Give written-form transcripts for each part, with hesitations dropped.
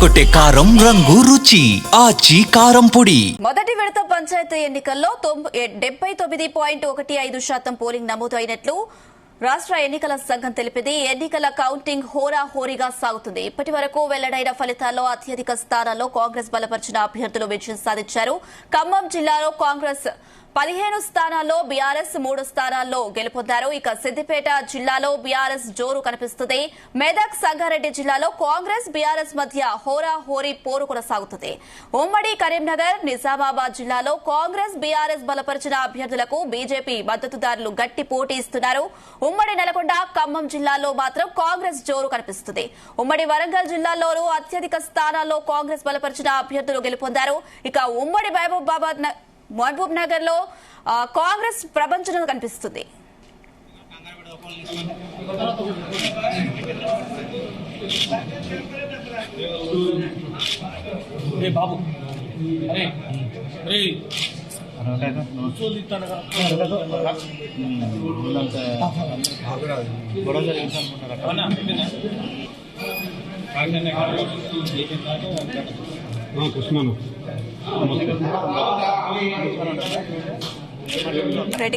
అదరగొట్టే కారం రంగు రుచి ఆచి కారం పొడి. మొదటి విడత పంచాయతీ ఎన్నికల్లో 79.15% పోలింగ్ నమోదు అయినట్లు రాష్ట్ర ఎన్నికల సంఘం తెలిపింది. ఎన్నికల కౌంటింగ్ హోరాహోరీగా సాగుతుంది. ఇప్పటి వరకు వెల్లడైన ఫలితాల్లో అత్యధిక స్థానాల్లో కాంగ్రెస్ బలపరిచిన అభ్యర్థులు విజయం సాధించారు. ఖమ్మం జిల్లాలో కాంగ్రెస్ 15 స్థానాల్లో, బీఆర్ఎస్ 3 స్థానాల్లో గెలుపొందారు. ఇక సిద్దిపేట జిల్లాలో బీఆర్ఎస్ జోరు కనిపిస్తుంది. మెదక్, సంగారెడ్డి జిల్లాలో కాంగ్రెస్ బీఆర్ఎస్ మధ్య హోరాహోరీ పోరు కొనసాగుతుంది. ఉమ్మడి కరీంనగర్, నిజామాబాద్ జిల్లాలో కాంగ్రెస్ బీఆర్ఎస్ బలపరిచిన అభ్యర్థులకు బీజేపీ మద్దతుదారులు గట్టి పోటీ ఇస్తున్నారు. ఉమ్మడి నల్గొండ, ఖమ్మం జిల్లాలో మాత్రం కాంగ్రెస్ జోరు కనిపిస్తుంది. ఉమ్మడి వరంగల్ జిల్లాలోనూ అత్యధిక స్థానాల్లో కాంగ్రెస్ బలపరిచిన అభ్యర్థులు గెలుపొందారు. ఇక ఉమ్మడి మహబూబ్ నగర్ లో కాంగ్రెస్ ప్రపంచం కనిపిస్తుంది.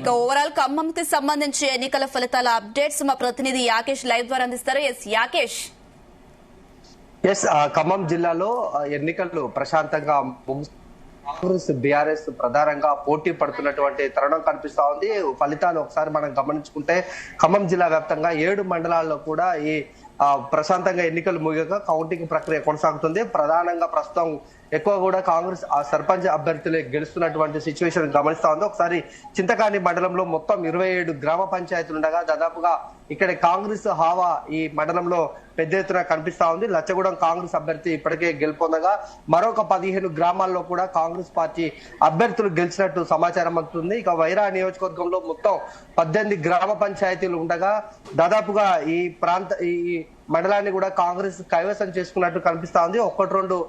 ఓవరాల్ ఖమ్మం కి సంబంధించి ఎన్నికల ఫలితాల అప్డేట్స్ మా ప్రతినిధి యాకేష్ లైవ్ ద్వారా అందిస్తారు. యాకేష్. ఖమ్మం జిల్లాలో ఎన్నికలు ప్రశాంతంగా కాంగ్రెస్ బీఆర్ఎస్ ప్రధానంగా పోటీ పడుతున్నటువంటి తరుణం కనిపిస్తా ఉంది. ఫలితాలు ఒకసారి మనం గమనించుకుంటే ఖమ్మం జిల్లా వ్యాప్తంగా 7 మండలాల్లో కూడా ఈ ప్రశాంతంగా ఎన్నికలు ముగియగా కౌంటింగ్ ప్రక్రియ కొనసాగుతుంది. ప్రధానంగా ప్రస్తుతం ఎక్కువ కూడా కాంగ్రెస్ సర్పంచ్ అభ్యర్థులే గెలుస్తున్నటువంటి సిచ్యువేషన్ గమనిస్తా ఉంది. ఒకసారి చింతకాని మండలంలో మొత్తం 27 గ్రామ పంచాయతీలు ఉండగా దాదాపుగా ఇక్కడ కాంగ్రెస్ హావా ఈ మండలంలో పెద్ద ఎత్తున కనిపిస్తా ఉంది. లచ్చగూడెం కాంగ్రెస్ అభ్యర్థి ఇప్పటికే గెలుపొందగా మరొక 15 గ్రామాల్లో కూడా కాంగ్రెస్ పార్టీ అభ్యర్థులు గెలిచినట్టు సమాచారం అందుతుంది. ఇక వైరా నియోజకవర్గంలో మొత్తం 18 గ్రామ పంచాయతీలు ఉండగా దాదాపుగా ఈ మండలాన్ని కూడా కాంగ్రెస్ కైవసం చేసుకున్నట్టు కనిపిస్తా ఉంది. 1-2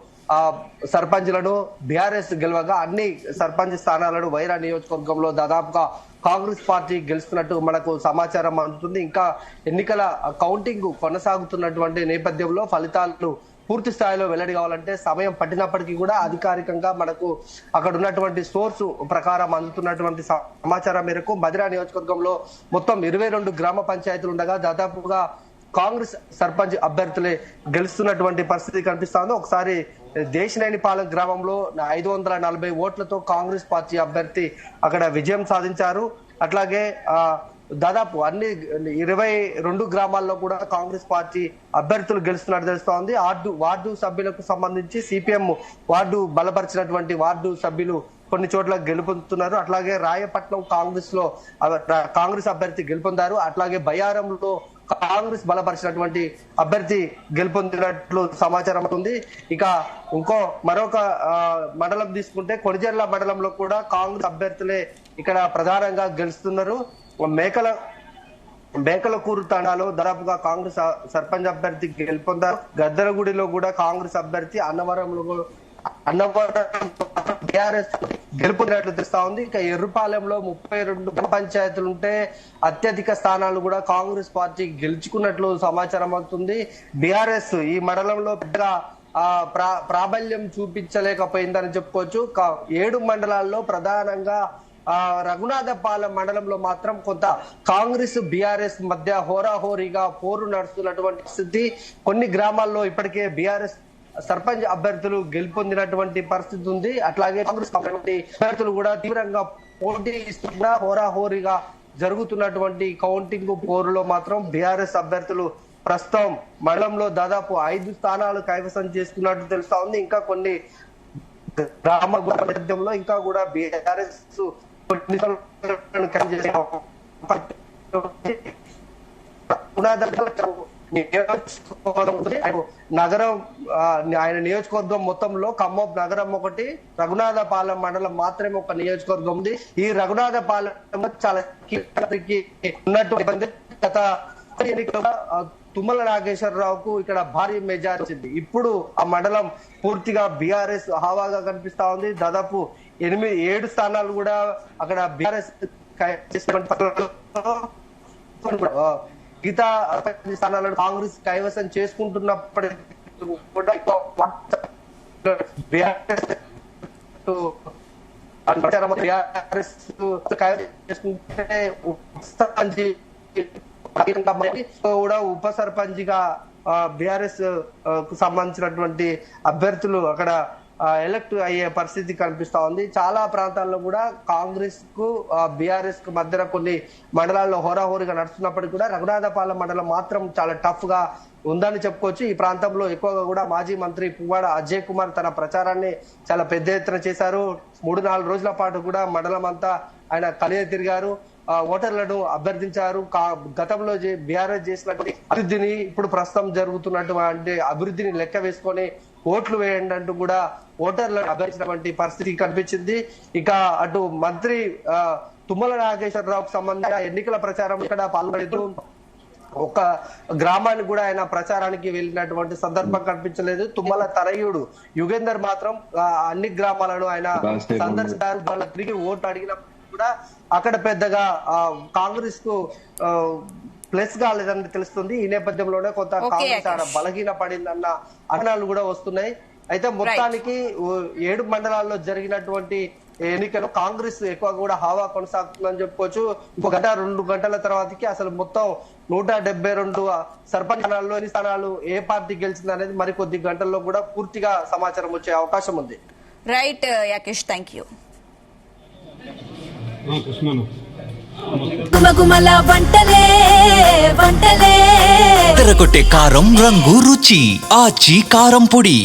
సర్పంచ్లను బీఆర్ఎస్ గెలవగా అన్ని సర్పంచ్ స్థానాలను వైరా నియోజకవర్గంలో దాదాపుగా కాంగ్రెస్ పార్టీ గెలుస్తున్నట్టు మనకు సమాచారం అందుతుంది. ఇంకా ఎన్నికల కౌంటింగ్ కొనసాగుతున్నటువంటి నేపథ్యంలో ఫలితాలు పూర్తి స్థాయిలో వెల్లడి కావాలంటే సమయం పట్టినప్పటికీ కూడా అధికారికంగా మనకు అక్కడ ఉన్నటువంటి సోర్సు ప్రకారం అందుతున్నటువంటి సమాచారం మేరకు మధిరా నియోజకవర్గంలో మొత్తం 22 గ్రామ పంచాయతీలు ఉండగా దాదాపుగా కాంగ్రెస్ సర్పంచ్ అభ్యర్థులే గెలుస్తున్నటువంటి పరిస్థితి కనిపిస్తా ఉంది. ఒకసారి దేశనేనిపాలెం గ్రామంలో 540 ఓట్లతో కాంగ్రెస్ పార్టీ అభ్యర్థి అక్కడ విజయం సాధించారు. అట్లాగే దాదాపు అన్ని 22 గ్రామాల్లో కూడా కాంగ్రెస్ పార్టీ అభ్యర్థులు గెలుస్తున్నట్టు తెలుస్తా ఉంది. వార్డు సభ్యులకు సంబంధించి సిపిఎం వార్డు బలపరిచినటువంటి వార్డు సభ్యులు కొన్ని చోట్ల గెలుపొందుతున్నారు. అట్లాగే రాయపట్నం కాంగ్రెస్ అభ్యర్థి గెలుపొందారు. అట్లాగే బయ్యారంలో కాంగ్రెస్ బలపరిచినటువంటి అభ్యర్థి గెలుపొందినట్లు సమాచారం ఉంది. ఇక మరొక మండలం తీసుకుంటే కొణిజర్ల మండలంలో కూడా కాంగ్రెస్ అభ్యర్థులే ఇక్కడ ప్రధానంగా గెలుస్తున్నారు. మేకలకూరు తండాలో దాదాపుగా కాంగ్రెస్ సర్పంచ్ అభ్యర్థి గెలుపొందారు. గద్దరగుడిలో కూడా కాంగ్రెస్ అభ్యర్థి అన్నవరంలో బీఆర్ఎస్ గెలుపొందినట్లు తెలుస్తా ఉంది. ఇక ఎర్రుపాలెంలో 32 పంచాయతీలుంటే అత్యధిక స్థానాలు కూడా కాంగ్రెస్ పార్టీ గెలుచుకున్నట్లు సమాచారం అవుతుంది. బీఆర్ఎస్ ఈ మండలంలో పెద్దగా ప్రాబల్యం చూపించలేకపోయిందని చెప్పుకోవచ్చు. 7 మండలాల్లో ప్రధానంగా రఘునాథపాలెం మండలంలో మాత్రం కొంత కాంగ్రెస్ బీఆర్ఎస్ మధ్య హోరాహోరీగా పోరు నడుస్తున్నటువంటి స్థితి. కొన్ని గ్రామాల్లో ఇప్పటికే బీఆర్ఎస్ సర్పంచ్ అభ్యర్థులు గెలుపొందినటువంటి పరిస్థితి ఉంది. అట్లాగే కాంగ్రెస్ అభ్యర్థులు కూడా తీవ్రంగా పోటీ ఇస్తున్న హోరాహోరీగా జరుగుతున్నటువంటి కౌంటింగ్ పోరులో మాత్రం బీఆర్ఎస్ అభ్యర్థులు ప్రస్తుతం మండలంలో దాదాపు 5 స్థానాలు కైవసం చేసుకున్నట్టు తెలుస్తా ఉంది. ఇంకా కొన్ని గ్రామ నేపథ్యంలో ఇంకా కూడా బీఆర్ఎస్ నగరం ఆయన నియోజకవర్గం మొత్తంలో ఖమ్మం నగరం ఒకటి, రఘునాథపాలెం మండలం మాత్రమే ఒక నియోజకవర్గం ఉంది. ఈ రఘునాథపాలెం చాలా ఉన్నట్టు గత తుమ్మల నాగేశ్వరరావుకు ఇక్కడ భారీ మెజారిటీ వచ్చింది. ఇప్పుడు ఆ మండలం పూర్తిగా బీఆర్ఎస్ హవాగా కనిపిస్తా ఉంది. దాదాపు 7 స్థానాలు కూడా అక్కడ బీఆర్ఎస్ మిగతా స్థానాలను కాంగ్రెస్ కైవసం చేసుకుంటున్నప్పటికీ కూడా కూడా ఉప సర్పంచ్ గా బీఆర్ఎస్ కు సంబంధించినటువంటి అభ్యర్థులు అక్కడ ఎలక్ట్ అయ్యే పరిస్థితి కనిపిస్తా ఉంది. చాలా ప్రాంతాల్లో కూడా కాంగ్రెస్ కు బీఆర్ఎస్ కు మధ్యన కొన్ని మండలాల్లో హోరాహోరీగా నడుస్తున్నప్పటికీ కూడా రఘునాథపాలెం మండలం మాత్రం చాలా టఫ్ గా ఉందని చెప్పుకోవచ్చు. ఈ ప్రాంతంలో ఎక్కువగా కూడా మాజీ మంత్రి పువ్వాడ అజయ్ కుమార్ తన ప్రచారాన్ని చాలా పెద్ద ఎత్తున చేశారు. 3-4 రోజుల పాటు కూడా మండలం అంతా ఆయన కలియ తిరిగారు, ఓటర్లను అభ్యర్థించారు. గతంలో బీఆర్ఎస్ చేసినటువంటి అభివృద్ధిని ఇప్పుడు ప్రస్తుతం జరుగుతున్నటువంటి అభివృద్ధిని లెక్క వేసుకొని ఓట్లు వేయండి అంటూ కూడా ఓటర్లను అభ్యర్థించినటువంటి పరిస్థితి కనిపించింది. ఇక అటు మంత్రి తుమ్మల నాగేశ్వరరావుకు సంబంధించిన ఎన్నికల ప్రచారం ఇక్కడ పాల్గొనేందుకు ఒక గ్రామానికి కూడా ఆయన ప్రచారానికి వెళ్ళినటువంటి సందర్భం కనిపించలేదు. తుమ్మల తనయుడు యుగేందర్ మాత్రం అన్ని గ్రామాలను ఆయన సందర్శించారు. వాళ్ళ తిరిగి ఓటు అడిగినప్పుడు కూడా అక్కడ పెద్దగా కాంగ్రెస్ కు ప్లస్ కాలేదని తెలుస్తుంది. ఈ నేపథ్యంలోనే కొంత కాంగ్రెస్ బలహీన పడిందన్న అంచనాలు కూడా వస్తున్నాయి. అయితే మొత్తానికి 7 మండలాల్లో జరిగినటువంటి ఎన్నికలు కాంగ్రెస్ ఎక్కువ కూడా హవా కొనసాగుతుందని చెప్పుకోవచ్చు. 1-2 గంటల తర్వాతకి అసలు మొత్తం 172 సర్పంచ్ స్థానాల్లో ఎన్ని స్థానాలు ఏ పార్టీ గెలిచింది అనేది మరికొద్ది గంటల్లో కూడా పూర్తిగా సమాచారం వచ్చే అవకాశం ఉంది. Right Yakesh, thank you. గుమగుమల వంటలే వంటలే తెరకొట్టే కారం రంగు రుచి ఆచి కారం పొడి.